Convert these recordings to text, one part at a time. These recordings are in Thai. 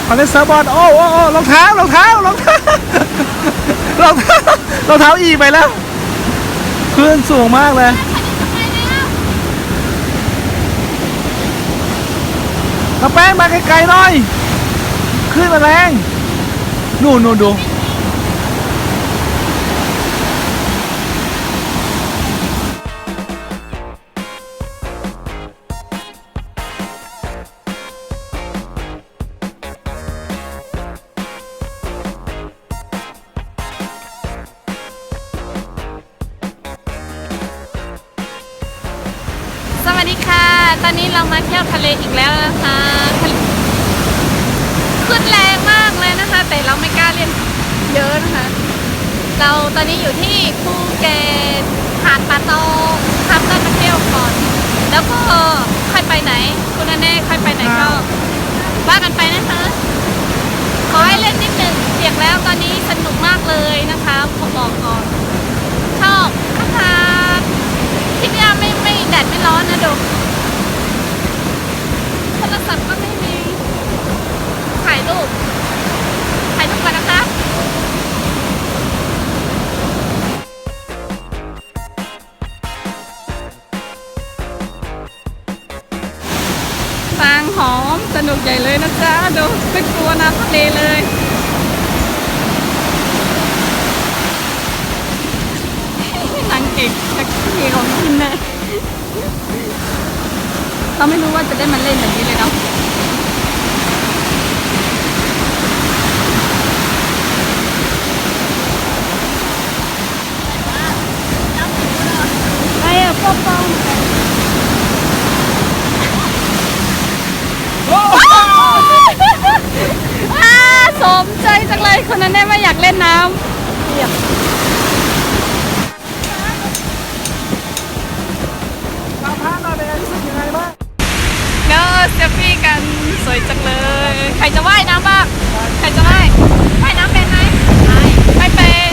มาเล่นเซิร์ฟบอร์ดโอ้รองเท้ารองเท้ารองเท้ารองเท้ารองเท้าอีไปแล้วคลื่นสูงมากเลยกระแป้งมาไกลๆหน่อยคลื่นมาแรงนู่นดูสวัสดีค่ะตอนนี้เรามาเที่ยวทะเลอีกแล้วนะคะขึ้นแรงมากเลยนะคะแต่เราไม่กล้าเล่นเยอะนะคะเราตอนนี้อยู่ที่ภูเก็ตหาดป่าตองทำต้นมาเที่ยวก่อนแล้วก็ค่อยไปไหนคุณแน่ค่อยไปไหนก็ว่ากันไปนะคะขอให้เล่นนิดหนึ่งเปียกแล้วตอนนี้สนุกมากเลยนะคะผมบอกก่อนชอบนะคะที่นี่ไม่แดดไม่ร้อนนะดูโทรศัพท์ก็ไม่มีถ่ายรูปก่อนนะคะฟางหอมสนุกใหญ่เลยนะจ๊ะดูไม่กลัวน้ำทะเลเลยนางเก่งนักขี่ของกินนะเราไม่รู้ว่าจะได้มาเล่นแบบนี้เลยเนาะไอ้ป๊อปป้องสมใจจังเลยคนนั้นแน่ไม่อยากเล่นน้ำเดี๋ยวเซลฟี่กันสวยจังเลยใครจะว่ายน้ำบ้างใครจะว่ายน้ำเป็นไหมไม่เป็น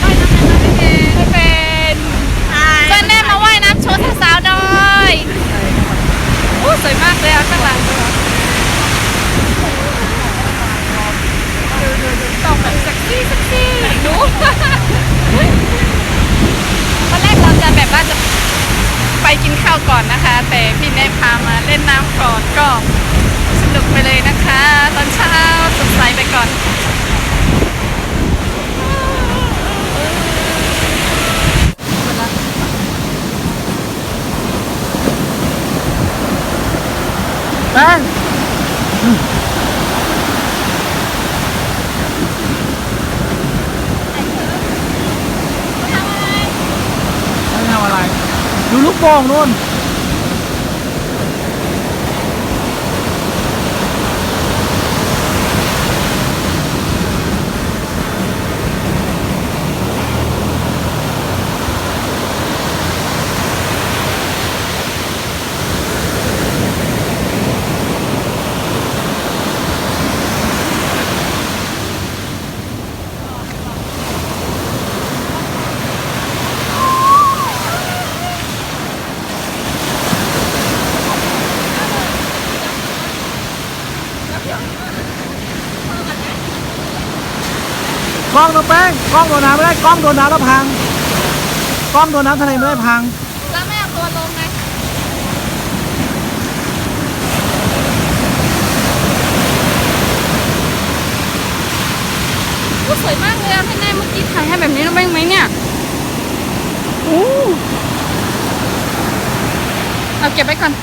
ว่ายน้ำเป็นไม่เป็นเจ้าแน่มาว่ายน้ำโชว์สาวๆหน่อยโอ้สวยมากเลยอ่ะข้างหลังต้องแบบเซ็กซี่ดูตอนแรกเราจะแบบว่าจะไปกินข้าวก่อนนะคะแต่พี่เนยพามาเล่นน้ำก่อนก็สนุกไปเลยนะคะตอนเช้าสดใสไปก่อนแป้งทำอะไรดูลูกโป่งนู่นกล้องตัวแป้งกล้องโดนน้ำไม่ได้กล้องโดนน้ำแล้วพังกล้องโดนน้ำทะเลไม่ได้พังแล้วไม่เอาตัวลงไงโอ้สวยมากเลยอ่ะพี่แน่เมื่อกี้ถ่ายให้แบบนี้แล้วแม่งไหมเนี่ยโอ้เอาเก็บไว้ก่อน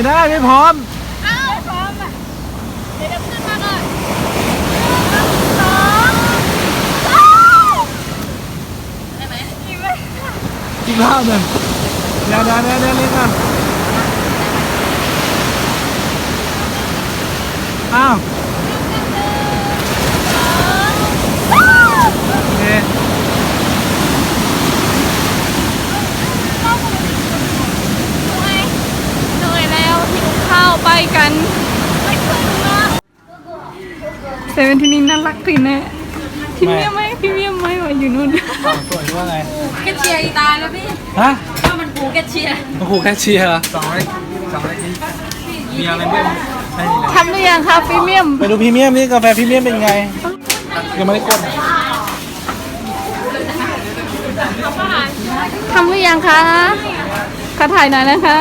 ได้ไม่พร้อม อ้าวพร้อมอ่ะเดี๋ยวขึ้นมาก่อน1 2 ได้ไหมอีกไหม อีกรอบหนึ่งเดี๋ยวนี่ก่อนอ้าวโอเค เหนื่อยแล้วหิวข้าวไปกันเซเว่นที่นี่น่ารักดีแน่พรีเมียมไหมว่าอยู่นู่น อ้าวสวยว่าไง แกเชียร์อีตาแล้วพี่ ฮะ ว่ามันผูแกเชียร์ มาขู่แค่เชียร์เหรอ มีอะไรบ้างใช่เลย ทำหรือยังคะพรีเมียม ไปดูพรีเมียมนี่กาแฟพรีเมียมเป็นไงยังไม่ได้กด ทำหรือยังคะขอถ่ายหน่อยนะคะ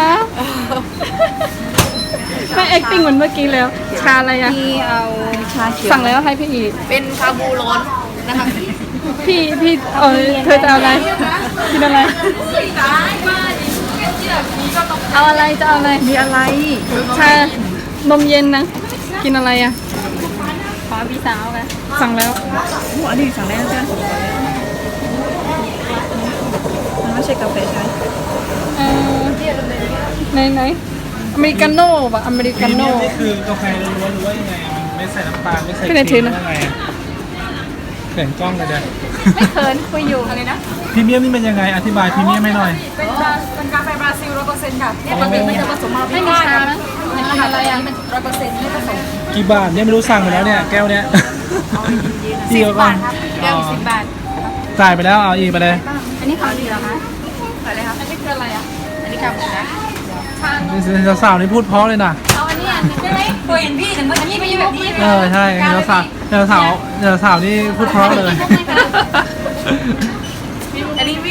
ไม่ acting เหมือนเมื่อกี้แล้ว ชาอะไรอะ พี่เอาชาเขียว สั่งแล้วให้พี่อีก เป็นชาบูร้อนนะคะ พี่เธอจะเอาอะไรกินอะไร เอาอะไรจะเอาอะไร มีอะไร ชานมเย็นนะ กินอะไรอะขอพี่สาวกันสั่งแล้ว หัวดีสั่งได้แล้วจ้ะมันไม่ใช่กาแฟใช่ไหม ไหนอเมริกาโน่ป่ะอเมริ พรี กา เมี โน่ ยมนี่คือกาแฟล้วนหรือว่ายังไงมันไม่ใส่น้ำตาลไม่ใส่ ไม่ได้ ค ถื รี อ ม นะ ยังไงเขินกล้องเลยเด้อ ไม่เขินคุยอยู่อะไรนะ พรีเมียมนี่เป็นยังไงอธิบายพรีเมียมให้หน่อย เป็นกาแฟบราซิล100%ค่ะเนี่ยมันจะผสมมา ไม่มีชานะมันทำอะไรอ่ะ มัน100%ไม่ผสม กี่บาทเนี่ยไม่รู้สั่งไปแล้วเนี่ยแก้วเนี้ยพี่เอาก่อน แก้ว10 บาท จ่ายไปแล้วเอาอีกไปเลย อันนี้ของดีเหรอคะอะไรคะ อันนี้คืออะไรอ่ะ อันนี้กาแฟนะ สาวๆนี่พูดเพราะเลยนะ เอาอันนี้ใช่ไหม เคยเห็นพี่แต่เมื่อกี้ไม่ใช่แบบนี้ ใช่สาวนี่พูดเพราะเลย อันนี้ไ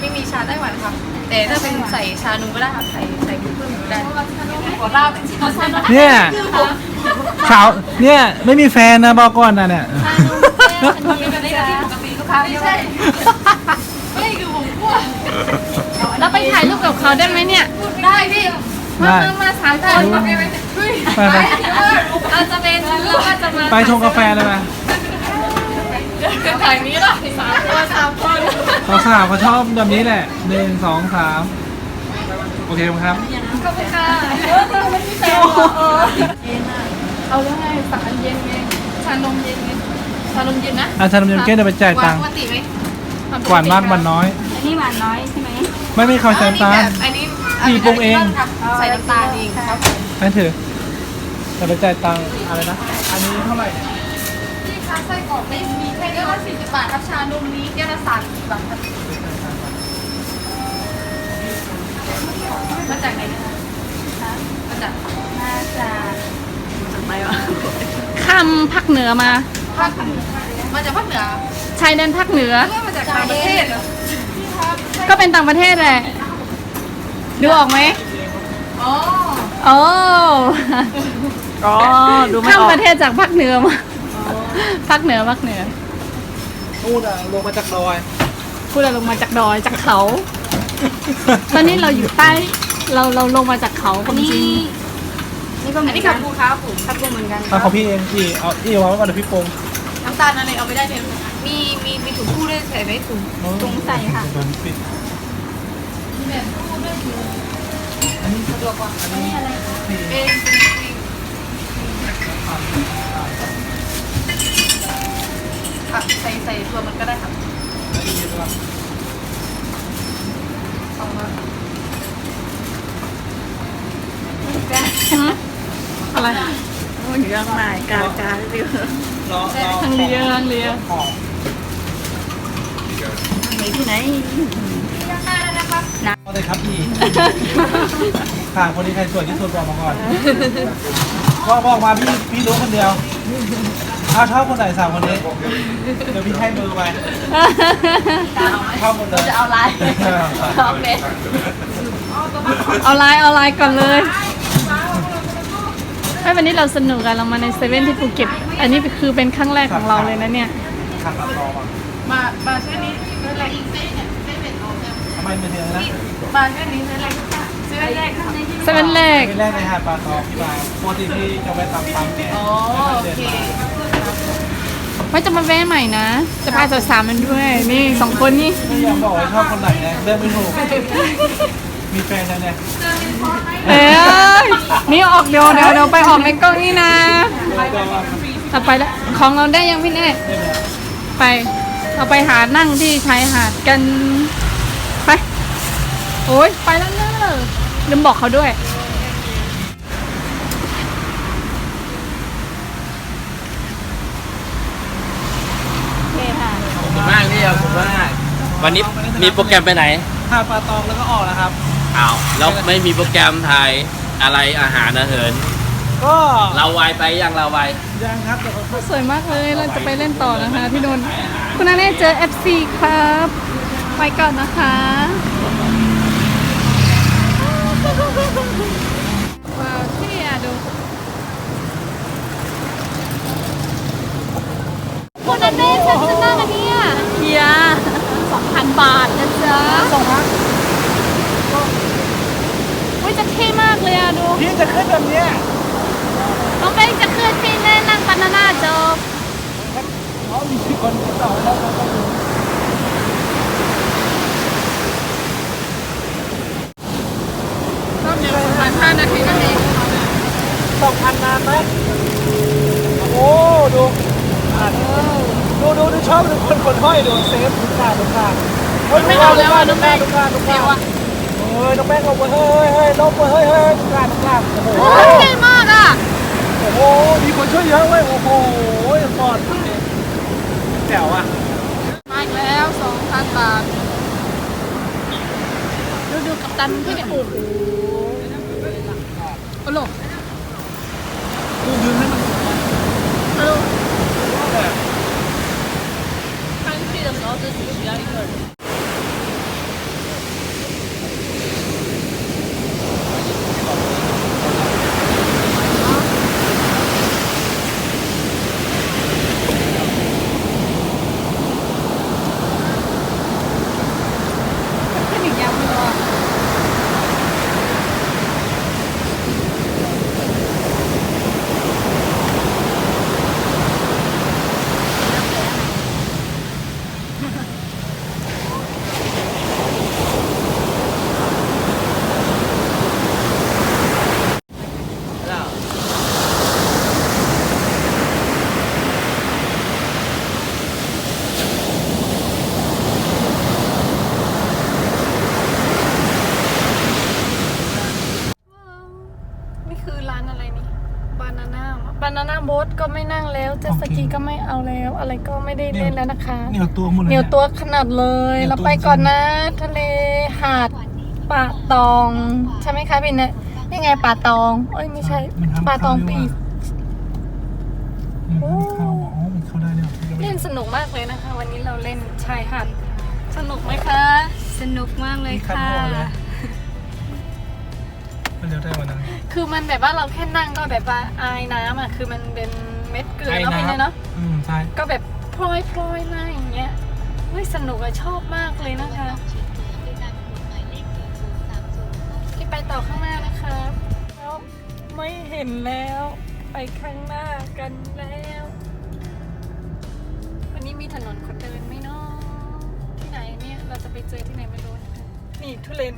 ม่มีชาไต้หวันค่ะแต่ถ้าเป็นใส่ชานมก็ได้ค่ะใส่เพิ่มก็ได้ขอเล่าเป็นชาไต้หวัน เนี่ยสาวเนี่ยไม่มีแฟนนะบอกก่อนนะเนี่ย มีแบบนี้ที่ปกติลูกค้าไม่ใช่ไม่คือผมกลัว เราไปถ่ายรูปกับเขาได้ไหมเนี่ย ได้พี่ มา3 คน ไป เราจะเป็นหรือว่าจะมา ไปชงกาแฟเลยไหม ถ่ายนี้หรอ3 คน สาวเขาชอบแบบนี้แหละ1 2 3โอเคครับ ขอบคุณค่ะเอาแล้วไงสั่งอันเย็นไงชานมเย็นไงชานมเย็นนะ อาจารย์นำเงินเก้เดี๋ยวไปจ่ายตังค์ ปกติไหม หวานมากหวานน้อย อันนี้หวานน้อยใช่ไหม ไม่มีใครใส่น้ำตาล อันนี้ พี่ปรุงเอง ใส่น้ำตาลเองครับ ให้ถือเดี๋ยวไปจ่ายตังค์อะไรนะอันนี้เท่าไหร่ ที่ค้าไส้กรอกไม่มีแค่แก้วละ40 บาทครับชานมนี้แก้วละ30 บาทครับมาจากไหนเนี่ยมาจากไหนวะ ข้ามภาคเหนือมา ภาคเหนือมาจากภาคเหนือ ชายแดนภาคเหนือ ก็มาจากต่างประเทศเหรอ ก็เป็นต่างประเทศแหละ ดูออกไหม อ๋อ โอ้ อ๋อดูไม่ ข้าม ออก ประเทศจากภาคเหนือมาภาคเหนือ นู่นอะลงมาจากดอย พูดอะไรลงมาจากดอยจากเขา ตอนนี้เราอยู่ใต้เราลงมาจากเขาความจริง นี่ก็เหมือนกันครับผมครับเหมือนกัน เอาของพี่เองพี่เอาวางไว้ก่อนเดี๋ยวพี่ปรุง น้ำตาลอะไรเอาไปได้เลยมีถุงคู่ด้วยใส่ไหมถุงใส่ค่ะ โดนปิด สะดวกกว่าอันนี้อะไรคะเป็นค่ะใส่ตัวมันก็ได้ค่ะสองร้อย อะไร โอ้ยเรื่องใหม่การเรื่อง รอ ทางเรือทางเรือ หอม ไหนที่ไหน เอาเลยครับพี่ถามคนนี้ใครสวยที่สุดบอกมาก่อนบอกมาพี่รู้คนเดียวอ้าวชอบคนไหน3 คนนี้เดี๋ยวพี่ให้มือไปชอบหมดเลย จะเอาไลน์โอเค เอาไลน์ก่อนเลยไม่วันนี้เราสนุกกันเรามาในเซเว่นที่ภูเก็ต อันนี้คือเป็นครั้งแรกของเราเลยนะเนี่ย ขัดรอมา มาเส้นนี้เส้นอะไรอีกเส้นเนี่ยเส้นเป็นโอเค ทำไมเป็นเดือนนะ มาเส้นนี้เส้นอะไร เว่นแรกค่ะ เซเว่นแรก เป็นแรกในหาดปลาตองที่มาปกติที่จะไปตามปั๊มเนี่ย อ๋อโอเค ว่าจะมาแวะใหม่นะ จะพาสาวๆมันด้วย นี่2 คนนี่ ไม่ยอมบอกว่าชอบคนไหนนะเลือกไม่ถูกมีแฟนแล้วเนี่ย เอ้ยนี่ออกเดี๋ยวไปออกในกล้องนี่นะ ต่อไปแล้วของเราได้ยังพี่เน่ไปเราไปหานั่งที่ชายหาดกันไปโอ้ยไปแล้วเนอะลืมบอกเขาด้วยโอเคค่ะ ขอบคุณมากพี่ขอบคุณมากวันนี้มีโปรแกรมไปไหน หาดปลาตองแล้วก็ออกนะครับ อ้าวแล้วไม่มีโปรแกรมถ่ายอะไรอาหารอาเหิน ก็ เราไวไปยังเราไว ยังครับแต่ก็ สวยมากเลยเราจะไปเล่นต่อนะคะพี่นนท์คุณอาเน่เจอ FC ครับไปก่อนนะคะว้าวที่อ่ะดูคุณอาเน่ฉันจะนั่งอันเนี้ยเฮีย2,000 บาทนะจ๊ะ ส่งครับ อุ้ยจะเท่มากเลยอ่ะดู พี่จะขึ้นแบบเนี้ย น้องเป้งจะขึ้นพี่เน่นั่งบานาน่าจบ เขามีคนต่อแล้วเราก็ดู รอบเดียวประมาณ5 นาทีนั่นเอง 2,000นานไหมโอ้ดูชอบดูคนห้อยดูเซฟทุกการทุกการ ไม่เอาแล้วอ่ะน้องเป้ง ทุกการ เดี๋ยวอ่ะ เฮ้ยน้องแป้งลงมาเฮ้ยลงมาเฮ้ยทุกการทุกการโอ้โห โอ้ยเท่มากอ่ะ โอ้โหมีคนช่วยเยอะเว้ยโอ้โหปอดแจ๋วอ่ะ มาอีกแล้ว 2,000 บาท ดูกับตันพี่เนี่ยโอ้โหโอ้โห ดูดึงให้มัน โอ้โห 上去的时候是只需要一个人。 ขึ้นอีกยาวเลยอ่ะนี่คือร้านอะไรนี่บานาน่าโบ๊ทก็ไม่นั่งแล้วเจ็ตสกีก็ไม่เอาแล้ว อะไรก็ไม่ได้เล่นแล้วนะคะ เหนียวตัวหมดเลย เหนียวตัวขนาดเลย เหนียวตัว เราไปก่อนนะ ทะเลหาดป่าตอง ใช่ไหมคะพี่เนะนี่ไงป่าตองเอ้ยไม่ใช่ป่าตองปีก มันเข้าได้เนี่ย เล่นสนุกมากเลยนะคะ วันนี้เราเล่นชายหาดสนุกไหมคะ สนุกมากเลยค่ะ มันเร็วได้กว่านั้น คือมันแบบว่าเราแค่นั่งก็แบบว่าอายน้ำอ่ะคือมันเป็นเม็ดเกลือเนาะพี่เนยเนาะ ใช่ ก็แบบพลอยมาอย่างเงี้ยเฮ้ยสนุกอะชอบมากเลยนะคะที่ไปต่อข้างหน้านะคะแล้วไม่เห็นแล้วไปข้างหน้ากันแล้ว วันนี้มีถนนคนเดินไหมเนาะที่ไหนเนี่ยเราจะไปเจอที่ไหนไม่รู้นะคะนี่ทุเรน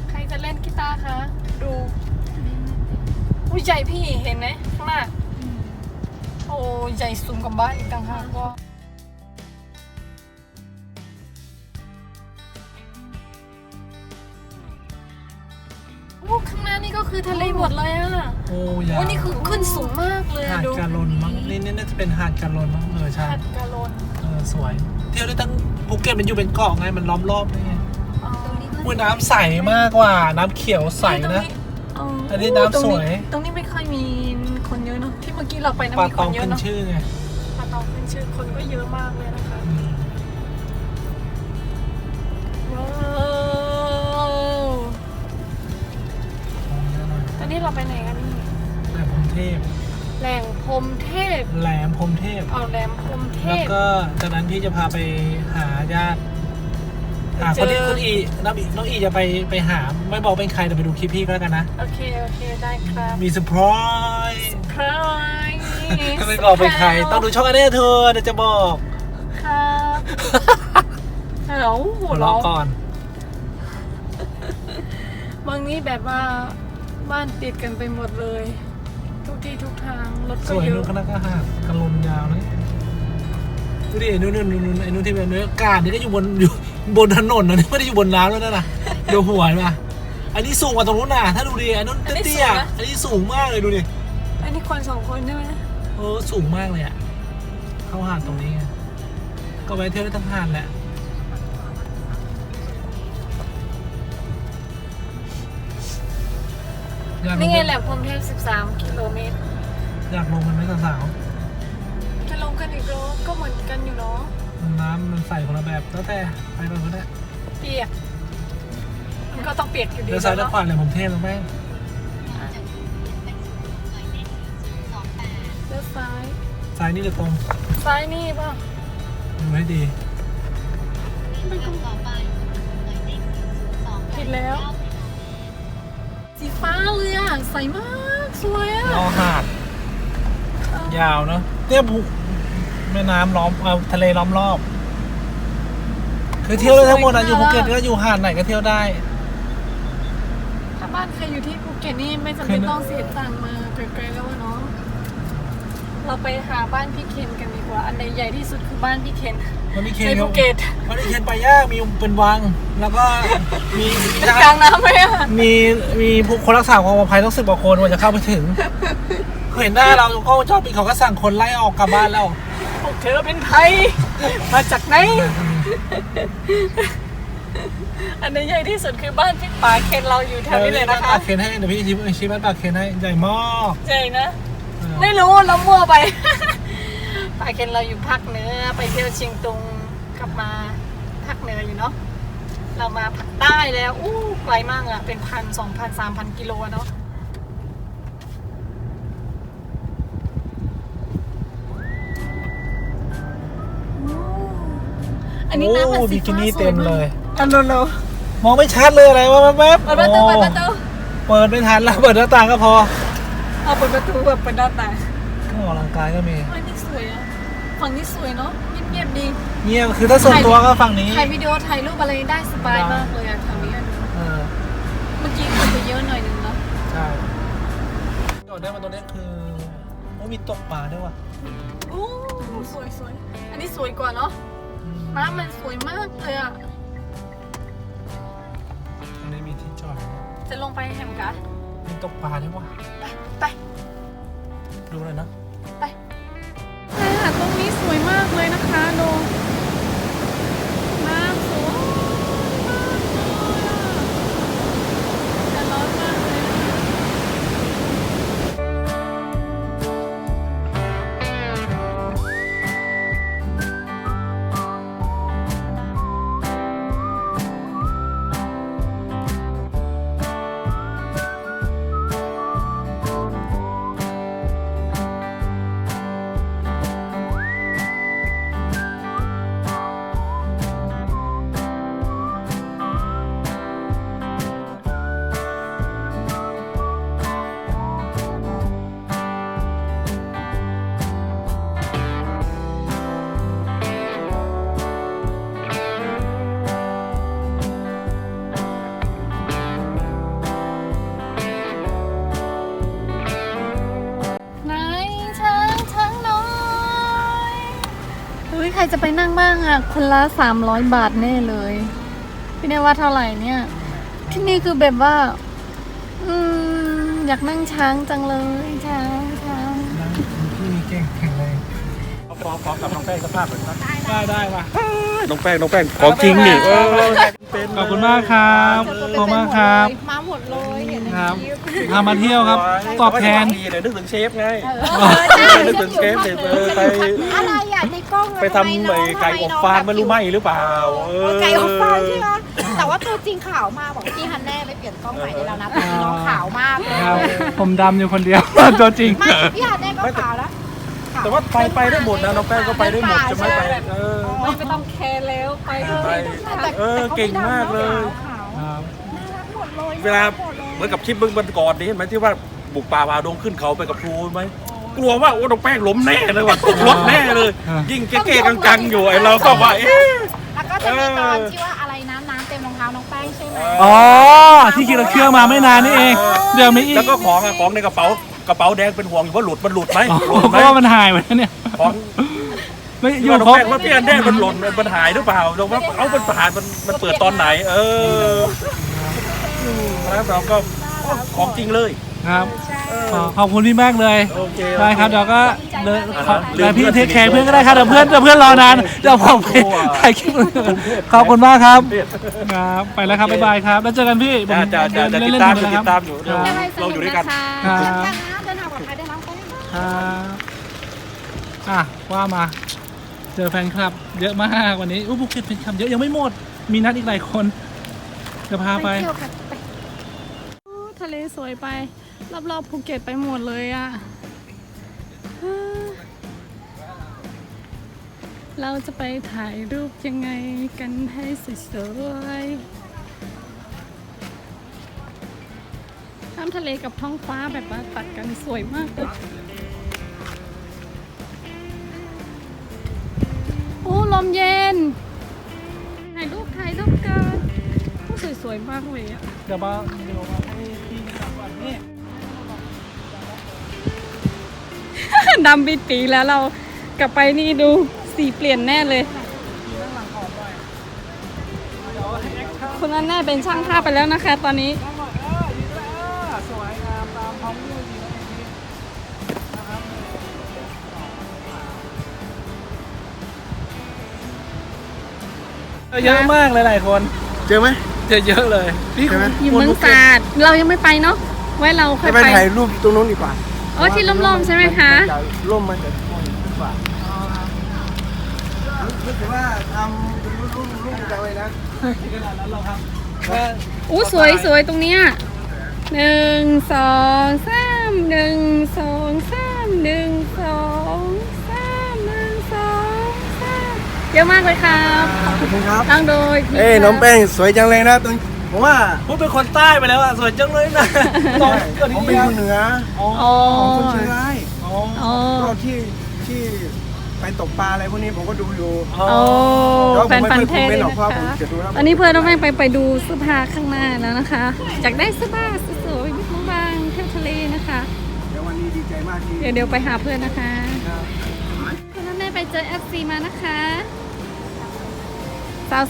ใครจะเล่นกีตาร์คะดูอุ้ยใหญ่พี่เห็นไหมข้างหน้าโอ้ใหญ่สูงกว่าบ้านอีกต่างหากว่าโอ้ข้างหน้านี่ก็คือทะเลหมดเลยอ่ะ โอ้ยา โอ้นี่คือขึ้นสูงมากเลย หา อะ ด ดู กาลนมั้งนี่น่าจะเป็นหาดกาลนมั้งใช่ หาดกาลน สวยเที่ยวได้ตั้งภูเก็ตมันอยู่เป็นเกาะไงมันล้อมรอบไง อ๋อ อุ้ยน้ำใสมากกว่าน้ำเขียวใสนะ อันนี้น้ำสวย ตรงนี้ไม่ค่อยมีคนเยอะเนาะที่เมื่อกี้เราไปนะ ปลา มี ต ค อง นเยอะ ขึ้น เนาะ ชื่อไง ปลาตองขึ้นชื่อคนก็เยอะมากเลยนะคะว้าวตอนนี้เราไปไหนกันนี่ แหลมพรหมเทพ แหล่งพรหมเทพ แหลมพรหมเทพ เอาแหลมพรหมเท แล้ว พ ก็จากนั้นพี่จะพาไปหาญาติ คนอีคุณอีน้องอีจะไปหาไม่บอกเป็นใครแต่ไปดูคลิปพี่ก็แล้วกันนะ โอเคได้ครับ มีเซอร์ไพรส์ พราย ไม่บอกเป็นใครต้องดูช่องอันนี้เธอเดี๋ยวจะบอก ครับฮัลโหล หัวเราะก่อน บางนี้แบบว่าบ้านติดกันไปหมดเลย ทุกที่ทุกทางรถ ส ก็ วย เย นู่ อะ นก็น่าก็หากันลนยาวนะดูดินู่นไอ้นู่นที่เป็นเนื้อกาดนี่ก็อยู่บนถนนนะนี่ไม่ได้อยู่บนน้ำแล้วนะเดี๋ยวหัวนะอันนี้สูงกว่าตรงนู้นน่ะถ้าดูดิอันนู้นเตี้ยอันนี้สูงมากเลยดูดิ อันนี้คน2 คนใช่ไหม สูงมากเลยอ่ะเข้าหาดตรงนี้ไงก็ไปเที่ยวได้ทั้งหาดแหละนี่ไงแหลมพรหมเทพ13 กิโลเมตร อยากลงมันไหมสาว จะลงกันอีกรอบก็เหมือนกันอยู่เนาะ ๆน้ำมันใสคนละแบบแล้วแต่ไปก่อนก็ได้ เปียกมันก็ต้องเปียกอยู่ดี เดี๋ยวซ้ายแล้วขวาเลยผมเทลงแม่ง เลี้ยวซ้าย ซ้ายนี่หรือตรง ซ้ายนี่ป่ะ ดูให้ดี ผิดแล้ว สีฟ้าเลยอ่ะใสมากสวยอ่ะ รอหาดยาวเนาะเนี่ยแม่น้ำล้อมทะเลล้อมรอบ คือเที่ยวได้ทั้งหมดนะอยู่ภูเก็ตก็อยู่หาดไหนก็เที่ยวได้ ถ้าบ้านใครอยู่ที่ภูเก็ตนี่ไม่จำเป็นต้องเสียตังค์มาไกลๆแล้วอะเนาะเราไปหาบ้านพี่เคนกันดีกว่าอันใหญ่ที่สุดคือบ้านพี่เคน มันมีเคน ในภูเก็ต มันมีเคนไปยากมีเป็นวัง แล้วก็มี เป็นกลางน้ำไหมอะ มีผู้คนรักษาความปลอดภัยต้อง10 กว่าคนกว่าจะเข้าไปถึงเห็นหน้าเราก็ชอบปีเขาก็สั่งคนไล่ออกกลับบ้านแล้ว พวกเธอเป็นใครมาจากไหนอันใหญ่ที่สุดคือบ้านพี่ป๋าเคนเราอยู่แถวนี้เลยนะคะ ปากเคนให้เดี๋ยวพี่ชี้บ้านปากเคนให้ใหญ่มาก ใช่นะ ไม่รู้เรามั่วไป ป๋าเคนเราอยู่ภาคเหนือไปเที่ยวเชียงตุงกลับมาภาคเหนืออยู่เนาะเรามาภาคใต้แล้วไกลมากอะเป็น1,000 2,000 3,000 กิโลเนาะอันนี้น้ำมันสี บิกิ ฟ้า นี่ สว เต็ ย ม มา เล ก ย อันโล มองไม่ชัดเลยอะไรวะแป๊บ เปิดประตูเปิดประตู เปิดไม่ทันแล้วเปิดหน้าต่างก็พอ เอาเปิดประตูแบบเปิดหน้าต่าง เครื่องออกกำลังกายก็มี เฮ้ยนี่สวยอะฝั่งนี้สวยเนาะเงียบๆดี เงียบคือถ้าส่วนตัวก็ฝั่งนี้ ถ่ายวิดีโอถ่ายรูปอะไรได้สบายมากเลยอะแถวนี้ เออ เมื่อกี้คนไปเยอะหน่อยนึงเนาะ ใช่จอดได้มาตรงนี้คือมีตกปลาด้วยว่ะ โอ้สวยสวยอันนี้สวยกว่าเนาะน้ำมันสวยมากเลยอะ ตรงนี้มีที่จอด จะลงไปแฮมกะ มีตกปลาด้วยว่ะ ไป ดูเลยนะ ไปค่ะตรงนี้สวยมากเลยนะคะดูน้ำสวยมากเลยอะแต่ร้อนมากเลยอะไหนช้างน้อยเฮ้ยใครจะไปนั่งบ้างอ่ะคนละ300 บาทแน่เลยพี่เนว่าเท่าไหร่เนี่ยที่นี่คือแบบว่าอยากนั่งช้างจังเลยช้าง พี่มีเก่งแข็งแรงพร้อมกับน้องแป้งสภาพแบบนั้นได้ว่ะ น้องแป้งของจริงนี่ขอบคุณมากครับขอบคุณมากครับ มาหมดเลยเห็นไหม ครับพามาเที่ยวครับตอบแทน เดี๋ยวนึกถึงเชฟไง นึ นึกถึงเชฟเดี๋ยวไป อะไรอ่ะในกล้อง ไปทำไก่อบฟางไม่รู้ไหมหรือเปล่า ไก่อบฟางใช่ไหมแต่ว่าตัวจริงขาวมากบอกพี่ฮันแน่ไปเปลี่ยนกล้องใหม่ได้แล้วนะแต่น้องขาวมากเลย ครับผมดำอยู่คนเดียว ตัวจริง ไม่พี่ฮันแน่ก็ขาวแล้วขาว แต่ว่าไปได้หมดนะน้องแป้งก็ไปได้หมดจะไม่ไปไม่ต้องแคร์แล้วไปเลย เก่งมากเลยเวลาเหมือนกับคลิปบึงบันก่อนนี่เห็นไหมที่ว่าบุกป่าพาดงขึ้นเขาไปกับครูไหมกลัวว่าโอ้น้องแป้งล้มแน่เลยว่ะตกรถแน่เลยยิ่งเก๊ๆกังๆอยู่ไอ้เราก็ว่าแล้วก็จะมีตอนที่ว่าอะไรน้ำเต็มรองเท้าน้องแป้งใช่ไหมอ๋อที่ขี่รถเครื่องมาไม่นานนี่เองเดี๋ยวไม่อีกแล้วก็ของในกระเป๋าแดงเป็นห่วงอยู่ว่าหลุดไหมเพราะว่ามันหายไปเนี่ยของไม่อยู่น้องแป้งว่าพี่อันแดงมันหล่นมันหายหรือเปล่าเราว่าเอามันผ่านมันเปิดตอนไหนแล้วเราก็ของจริงเลยครับขอบคุณพี่มากเลยได้ครับเดี๋ยวก็เลยพี่เทคแคร์เพื่อนก็ได้ครับเดี๋ยวเพื่อนรอนานเดี๋ยวผมไปถ่ายคลิปขอบคุณมากครับครับไปแล้วครับบ๊ายบายครับแล้วเจอกันพี่จะติดตามอยู่เราอยู่ด้วยกันครับเดินทางปลอดภัยได้น้องแป้งว่ามาเจอแฟนคลับเยอะมากวันนี้ภูเก็ตแฟนคลับเยอะยังไม่หมดมีนัดอีกหลายคนจะพาไปทะเลสวยไปรอบๆภูเก็ตไปหมดเลยอ่ะเราจะไปถ่ายรูปยังไงกันให้สวยๆน้ำทะเลกับท้องฟ้าแบบว่าตัดกันสวยมากเลยโอ้ลมเย็นถ่ายรูปกันสวยๆมากเลยอ่ะเดี๋ยวมาให้พี่กลับก่อนนี่ดำปิตีแล้วเรากลับไปนี่ดูสีเปลี่ยนแน่เลยคนนั้นแน่เป็นช่างภาพไปแล้วนะคะตอนนี้สวยงามตามท้องทุ่งเยอะมากหลายคนเจอไหมเยอะเลยพี่อยู่เมืองศาสตร์เรายังไม่ไปเนาะไว้เราค่อยไปถ่ายรูปตรงนู้นดีกว่าที่ล่มๆใช่ไหมคะร่มมันจะดีกว่ารู้สึกว่าทำเป็นรุ่นจังเลยนะขนาดนั้นเราทำสวยตรงเนี้ย1 2 3 1 2 3 1 2 3 1 2 3เยอะมากเลยครับขอบคุณครับตั้งโดยน้องแป้งสวยจังเลยนะตรงผมว่าผมเป็นคนใต้ไปแล้วอ่ะสวยจังเลยนะผมเป็นคนเหนือคนเชียงรายก็ที่ไปตกปลาอะไรพวกนี้ผมก็ดูอยู่แฟนพันธุ์แท้เลยนะคะอันนี้เพื่อนน้องแป้งไปดูเสื้อผ้าข้างหน้าแล้วนะคะอยากได้เสื้อผ้าสวยๆบางๆเที่ยวทะเลนะคะเดี๋ยววันนี้ดีใจมากที่เดี๋ยวไปหาเพื่อนนะคะคุณน้องแม่ไปเจอ FC มานะคะ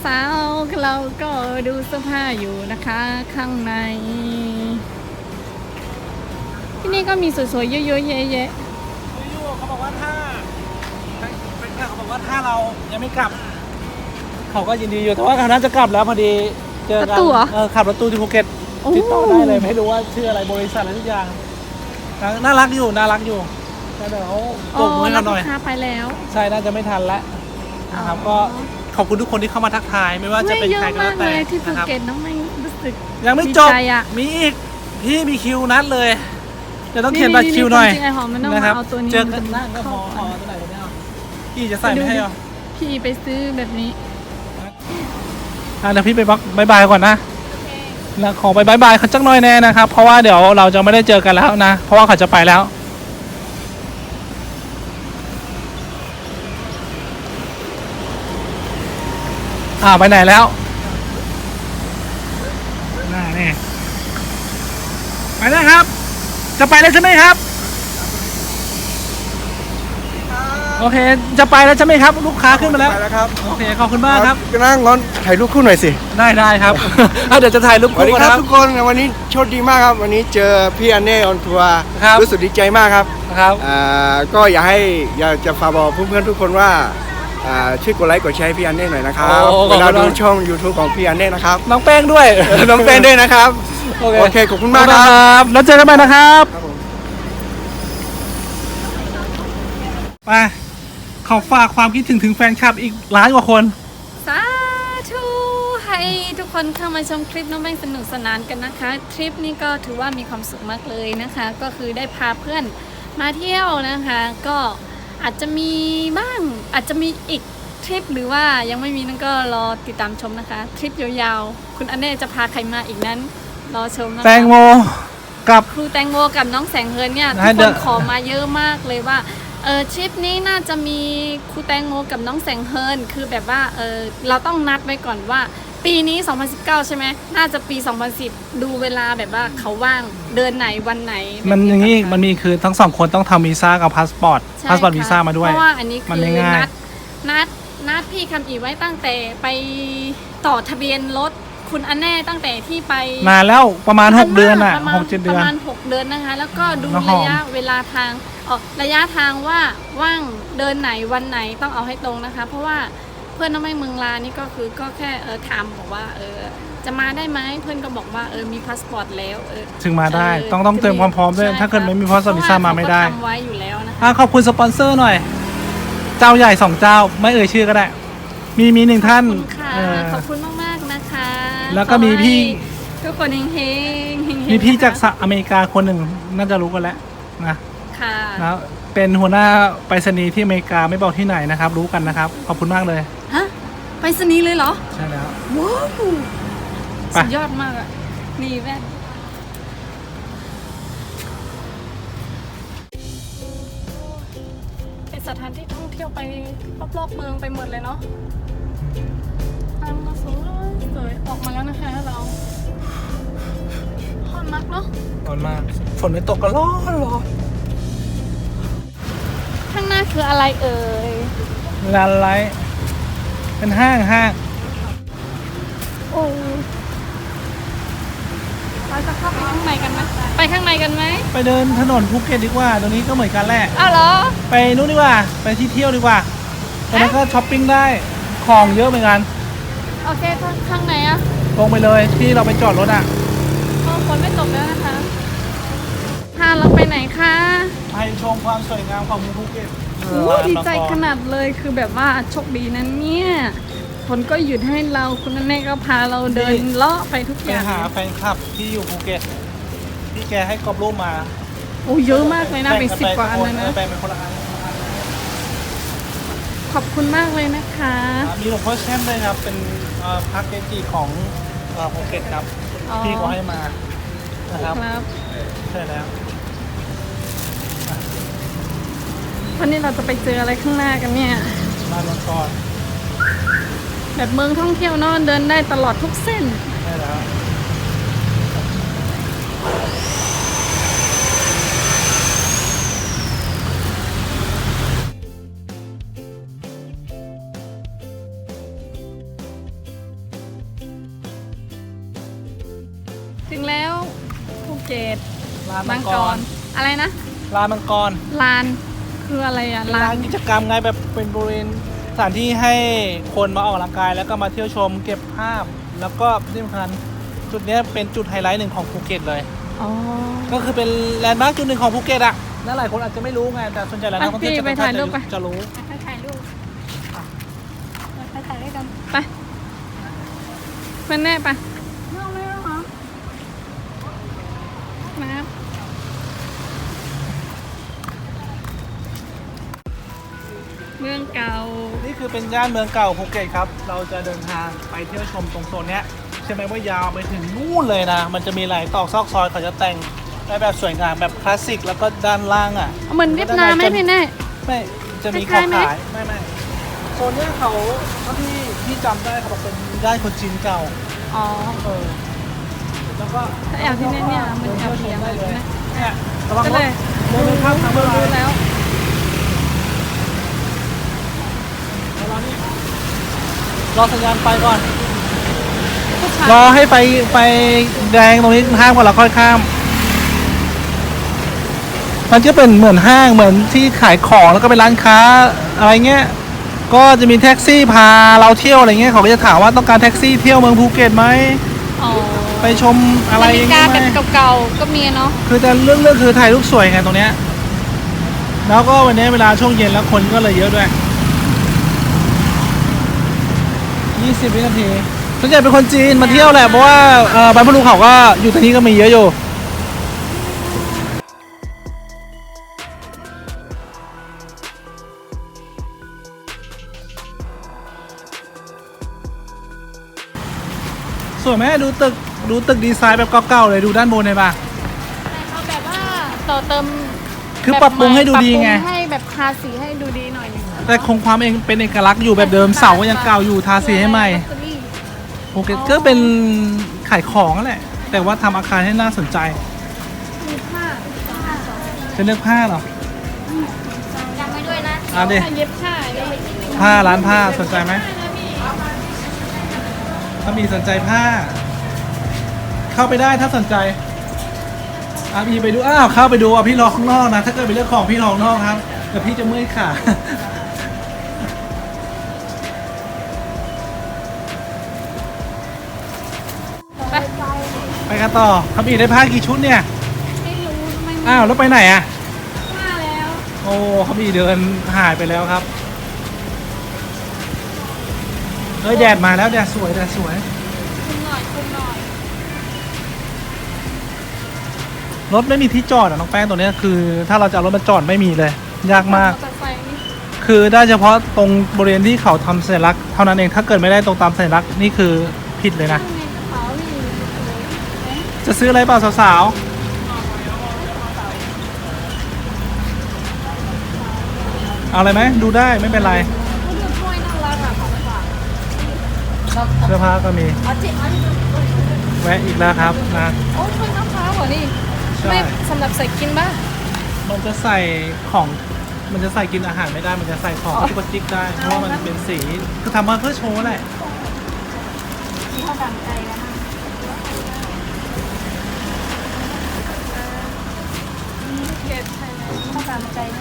สาวๆเราก็ดูเสื้อผ้าอยู่นะคะข้างในที่นี่ก็มีสวยๆเยอะๆแยะๆเขาบอกว่าถ้าเรายังไม่กลับเขาก็ยินดีอยู่แต่ว่าเขาน่าจะกลับแล้วพอดีเจอกันขับรถตู้ที่ภูเก็ตติดต่อได้เลยไม่รู้ว่าชื่ออะไรบริษัทอะไรทุกอย่างน่ารักอยู่แต่เดี๋ยวตกมือกันหน่อยไปแล้วใช่น่าจะไม่ทันแล้วนะครับก็ขอบคุณทุกคนที่เข้ามาทักทายไม่ว่าจะเป็นใครก็แล้วแต่ที่ภูเก็ตน้องไม่รู้สึกยังไม่จบมีอีกพี่มีคิวนัดเลยเดี๋ยวต้องเขียนบัตรคิวหน่อยนะครับเจอกันนั่งก็พอตัวไหนก็ได้พี่จะใส่ไม่ให้หรอพี่ไปซื้อแบบนี้เดี๋ยวพี่ไปบายบายก่อนนะแล้วขอไปบายบายเขาจักหน่อยแน่นะครับเพราะว่าเดี๋ยวเราจะไม่ได้เจอกันแล้วนะเพราะว่าเขาจะไปแล้วไปไหนแล้วนี่ไปแล้วครับจะไปแล้วใช่ไหมครับโอเคจะไปแล้วใช่ไหมครับลูกค้าขึ้นมาแล้วไปแล้วครับโอเคขอบคุณมากครับนั่งร้อนถ่ายรูปคู่หน่อยสิได้ครับเดี๋ยวจะถ่ายรูปคู่ครับทุกคนวันนี้โชคดีมากครับวันนี้เจอพี่อันเน่ออนทัวร์รู้สึกดีใจมากครับก็อยากจะฝากบอกเพื่อนๆทุกคนว่าช่วยกดไลค์กดแชร์พี่อันเน่หน่อยนะครับเวลาดูช่อง YouTube ของพี่อันเน่นะครับน้องแป้งด้วยนะครับโอเคขอบคุณมากครับแล้วเจอกันใหม่นะครับไปขอฝากความคิดถึงแฟนคลับอีกล้านกว่าคนสาธุให้ทุกคนเข้ามาชมคลิปน้องแป้งสนุกสนานกันนะคะทริปนี้ก็ถือว่ามีความสุขมากเลยนะคะก็คือได้พาเพื่อนมาเที่ยวนะคะก็ อาจจะมีบ้างอาจจะมีอีกทริปหรือว่ายังไม่มีนั่นก็รอติดตามชมนะคะทริปยาวๆคุณอันเน่จะพาใครมาอีกนั้นรอชมนะคะ แตงโมกับ ครูแตงโมกับน้องแสงเฮิร์นเนี่ย ให้ ทุก เดิ คน นขอมาเยอะมากเลยว่าทริปนี้น่าจะมีครูแตงโมกับน้องแสงเฮิร์นคือแบบว่าเราต้องนัดไว้ก่อนว่าปีนี้ 2019 ใช่ไหมน่าจะปี 2010 ดูเวลาแบบว่าเขาว่างเดินไหนวันไหนแบบ มันอย่างนี้ ค่ะ มันมีคือทั้งสองคนต้องทำวีซ่ากับพาสปอร์ต ใช่ พาสปอร์ต ค่ะ วีซ่ามาด้วย เพราะว่าอันนี้ มัน คือ ไม่ง่าย นัดพี่คำอีไว้ตั้งแต่ไปต่อทะเบียนรถคุณอันแน่ตั้งแต่ที่ไป นานแล้วประมาณ 6 เดือนอ่ะ ประมาณ 6-7 เดื ป อน ระมาณ 6 เดือนนะคะ แล้วก็ดู น้องหอม ระยะเวลาทางระยะทางว่าว่างเดินไหนวันไหนต้องเอาให้ตรงนะคะ เพราะว่าเพื่อนน้องไม่เมืองลานี่ก็คือก็แค่ถามบอกว่าจะมาได้ไหมเพื่อนก็บอกว่ามีพาสปอร์ตแล้วถึงมาได้ต้องเตรียมความพร้อมด้วย ใช่ ถ้าเกิดไม่มีพาสปอร์ตวีซ่ามาไม่ได้ เพระว่เขก็ทำไว้อยู่แล้วนะคะ ขอบคุณสปอนเซอร์หน่อย เจ้าใหญ่ 2 เจ้าไม่เอ่ยชื่อก็ได้ มีหนึ่งท่าน ขอบคุณค่ะ ขอบคุณมากๆนะคะ แล้วก็มีพี่ ขอให้ทุกคนเฮงๆ มีพี่จาก นะคะ อเมริกาคนหนึ่งน่าจะรู้กันแล้วนะ ค่ะ แล้วเป็นหัวหน้าไปรษณีย์ที่อเมริกาไม่บอกที่ไหนนะครับ รู้กันนะครับ ขอบคุณมากเลย ฮะไปสนีย์เลยเหรอ ใช่แล้ว ว้าว ไป สุดยอดมากอะนี่แว่นเป็นสถานที่ท่องเที่ยวไปรอบๆเมืองไปหมดเลยเนาะทางมาสวยออกมาแล้วนะคะเราฮอนมากเนาะ ร้อนมาก ฝนไม่ตกก็ร้อน ข้างหน้าคืออะไรเอ่ย ลานไลท์เป็นห้าง โอ้เราจะเข้าไปข้างในกันไหมไปข้างในกันไหม ไปเดินถนนภูเก็ตดีกว่า ตรงนี้ก็เหมือนกันแหละ อ้าวเหรอ ไปนู่นดีกว่า ไปที่เที่ยวดีกว่าตรงนั้นก็ช้อปปิ้งได้ ของเยอะเหมือนกัน โอเคข้างไหนอะ ตรงไปเลยที่เราไปจอดรถอ่ะ ฝนไม่ตกแล้วนะคะพาเราไปไหนคะ ไปชมความสวยงามของเมืองภูเก็ต โอ้ดีใจขนาดเลยคือแบบว่าโชคดีนั้นเนี่ยฝนก็หยุดให้เราคุณแม่ก็พาเราเดินเลาะไปทุก ไป อย่าง หาแฟนคลับที่อยู่ภูเก็ตที่แกให้กรอบรูปมา โอ้เยอะมากเลยนะเป็น10 กว่าอันเลยนะ แบ่งเป็นคนละอัน ขอบคุณมากเลยนะคะ มีหลวงพ่อแช่มด้วยครับ เป็นพระเกจิของภูเก็ตครับ อ๋อ ที่เขาให้มานะครับ ครับ ใช่แล้ว วันนี้เราจะไปเจออะไรข้างหน้ากันเนี่ย ร้านมังกร แบบเมืองท่องเที่ยวเนอะเดินได้ตลอดทุกเส้น ใช่แล้ว ถึงแล้วภูเก็ต ร้าน บา มั ง ง ก ก ร ร อะไรนะ ร้านมังกร ลานคืออะไรอะลา ร้าน นกิจกรรมไงแบบเป็นบริเวณสถานที่ให้คนมาออกกำลังกาย แล้วก็มาเที่ยวชมเก็บภาพ แล้วก็ที่สำคัญจุดเนี้ยเป็นจุดไฮไลท์หนึ่งของภูเก็ตเลย อ๋อ ก็คือเป็นแลนด์มาร์คจุดหนึ่งของภูเก็ตอะนั่นหลายคนอาจจะไม่รู้ไงแต่ส่วนใหญ่แล้วนักท่องเที่ยว ไปถ่ายรูปไป จะรู้ ไปถ่ายรูปไปถ่ายด้วยกันไปเพื่อนแน่ไปน้ำเมืองเก่า นี่คือเป็นย่านเมืองเก่าภูเก็ตครับ เราจะเดินทางไปเที่ยวชมตรงโซนเนี้ยใช่ไหมว่ายาวไปถึงนู่นเลยนะ มันจะมีหลายตอกซอกซอยเขาจะแต่งได้แบบสวยงามแบบคลาสสิกแล้วก็ด้านล่างอ่ะ เหมือนเวียดนามไหมพี่แน่ ไม่จะมี ค ขอ ล้าง ยๆไหม ขายไม่โซนเนี้ยเขาเท่าที่จำได้เขาบอกเป็นย่านคนจีนเก่า อ๋อ แล้วก็ ถ้าแอบที่แน่เนี่ยมันแอบเพียง ได้ เลย เลย นะ เนี่ยระวัง ก็ ร เล ถ ย เดินข้ามทางมาลาย รู้แล้ว รอสัญญาณไฟก่อน ผู้ชาย รอให้ไฟแดงตรงนี้ห้ามก่อนแล้วค่อยข้าม มันจะเป็นเหมือนห้างเหมือนที่ขายของแล้วก็เป็นร้านค้าอะไรเงี้ย ก็จะมีแท็กซี่พาเราเที่ยวอะไรเงี้ยเขาก็จะถามว่าต้องการแท็กซี่เที่ยวเมืองภูเก็ตไหม อ๋อ ไปชมอะไร นา อ ฬิ ย่าง กา เงี้ย แบบ ไหม เก่าๆก็มีเนาะ คือแต่เรื่องคือถ่ายรูปสวยไงตรงเนี้ย แล้วก็วันนี้เวลาช่วงเย็นแล้วคนก็เลยเยอะด้วย20 วินาทีส่วนใหญ่เป็นคนจีนมาเที่ยวแหละเพราะว่าบรรพบุรุษเขาก็อยู่ที่นี่ก็มีเยอะอยู่ วยไหมดูตึกดีไซน์แบบเก่าๆเลยดูด้านบนเลยป่ะ เอาแบบว่าต่อเติม คือปรับปรุงให้ดูดีไง ปรับปรุให้แบบทาสีให้ดูดีหน่อยนึง แต่คงความเองเป็นเอกลักษณ์อยู่แบบเดิมเสาก็ยังเก่าอยู่ทาสีให้ใหม่โอเคก็เป็นขายของนั่นแหละ แต่ว่าทำอาคารให้น่าสนใจ มีผ้า จะเลือกผ้าเหรอ จำไว้ด้วยนะ เอาดิ ผ้าเย็บผ้าอะไรอย่างเงี้ย ผ้าร้านผ้าสนใจไหมถ้ามีสนใจผ้า เข้าไปได้ถ้าสนใจพี่ไปดูเข้าไปดูพี่รอข้างนอกนะถ้าเกิดไปเลือกของพี่รอข้างนอกครับแต่พี่จะเมื่อยขาไปกันต่อครับอีได้ผ้ากี่ชุดเนี่ย ไม่รู้ไม่ แล้วไปไหนอ่ะ ผ้าแล้ว โอ้ครับอีเดินหายไปแล้วครับแดดมาแล้วแดดสวยคุณหน่อยรถไม่มีที่จอดน้องแป้งตัวนี้คือ ถ้าเราจะเอารถมาจอดไม่มีเลย ยากมาก มอเตอร์ไซค์นี่ คือได้เฉพาะตรงบริเวณที่เขาทำสัญลักษณ์เท่านั้นเองถ้าเกิดไม่ได้ตรงตามสัญลักษณ์นี่คือผิดเลยนะ ข้างในกระเป๋านี่ จะซื้ออะไรเปล่าสาวๆเอาอะไรไหมดูได้ไม่เป็นไร เขาดูถ้วยน่ารักอ่ะของฝาก เสื้อผ้าก็มีแวะอีกแล้วครับนะ โอ้ถ้วยมะพร้าวเหรอนี่ ใช่ ไม่สำหรับใส่กินบ้า มันจะใส่ของมันจะใส่กินอาหารไม่ได้มันจะใส่ของที่กดจิ๊กได้เพราะว่ามันเป็นสีคือทำมาเพื่อโชว์แหละ ที่เขาดังใจแล้วนะเขาดังใจไหม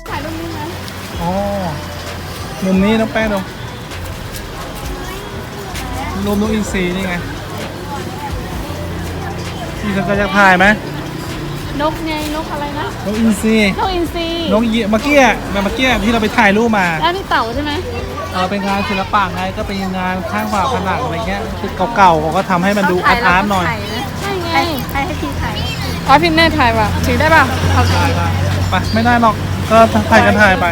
ถ่ายรูปนี้นะ อ๋อมุมนี้น้องแป้งดูรวมนกอินทรีนี่ไงพี่สนใจจะถ่ายไหม นกไงนกอะไรนะ นกอินทรี นกอินทรี นกเมื่อกี้ที่เราไปถ่ายรูปมา แล้วนี่เต่าใช่ไหม เป็นงานศิลปะไงก็เป็นงานข้างฝาผนังอะไรเงี้ยตึกเก่าๆเขาก็ทำให้มันดูอาร์ตๆหน่อย ใช่ไง ให้พี่ถ่าย อ๋อพี่เน่ถ่ายว่ะถือได้ป่ะเอา ได้ไปไม่ได้หรอกก็ถ่ายกันถ่ายไป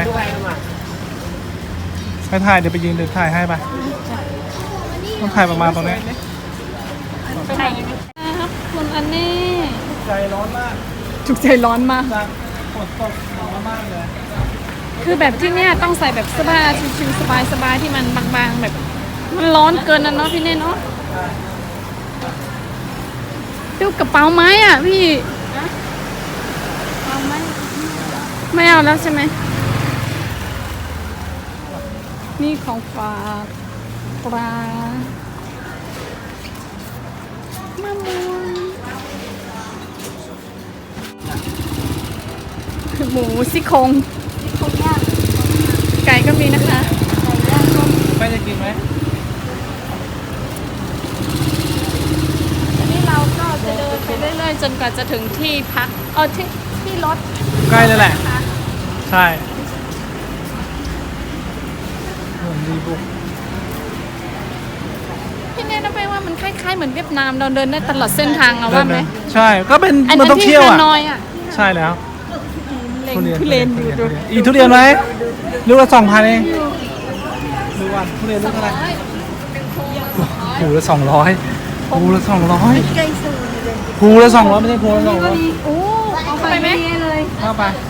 ไปถ่ายเดี๋ยวไปยืนเดี๋ยวถ่ายให้ไปต้องถ่ายประมาณตรงนี้ ไปไหนครับคุณอันนี้ ใจร้อนมาก ถูกใจร้อนมาก จากฝนตกร้อนมากเลย คือแบบที่เนี่ยต้องใส่แบบเสื้อผ้าชิวๆสบายๆที่มันบางๆแบบ มันร้อนเกินนะเนาะพี่เน่เนาะดูกระเป๋าไม้อ่ะพี่ไม่เอาแล้วใช่ไหมนี่ของฝากปลามะม่วงหมูซี่โครง คนยาก ไก่ก็มีนะคะ ไปจะกินไหม อันนี้เราก็จะเดินไปเรื่อยๆจนกว่าจะถึงที่พักที่รถ ใกล้เลยแหละใช่ผมดีบุก พี่เน่นะแปลว่ามันคล้ายๆเหมือนเวียดนามเราเดินได้ตลอดเส้นทางเอาว่าไหม ใช่ก็เป็น อัน มัน นั้น ต้อง ที่ เที่ยว ฮา อ่ะ นอยอ่ะ ใช่แล้ว ทุเรียนอยู่ดู อีกทุเรียนไหมลูกละ2,000เองดูวันทุเรียนลูกเท่าไหร่ภูละ200ภูละ200 ใกล้สูงเลย ภูละ200ไม่ใช่ภูละ200 โอ้เอาไปไหม เลย เข้าไป เ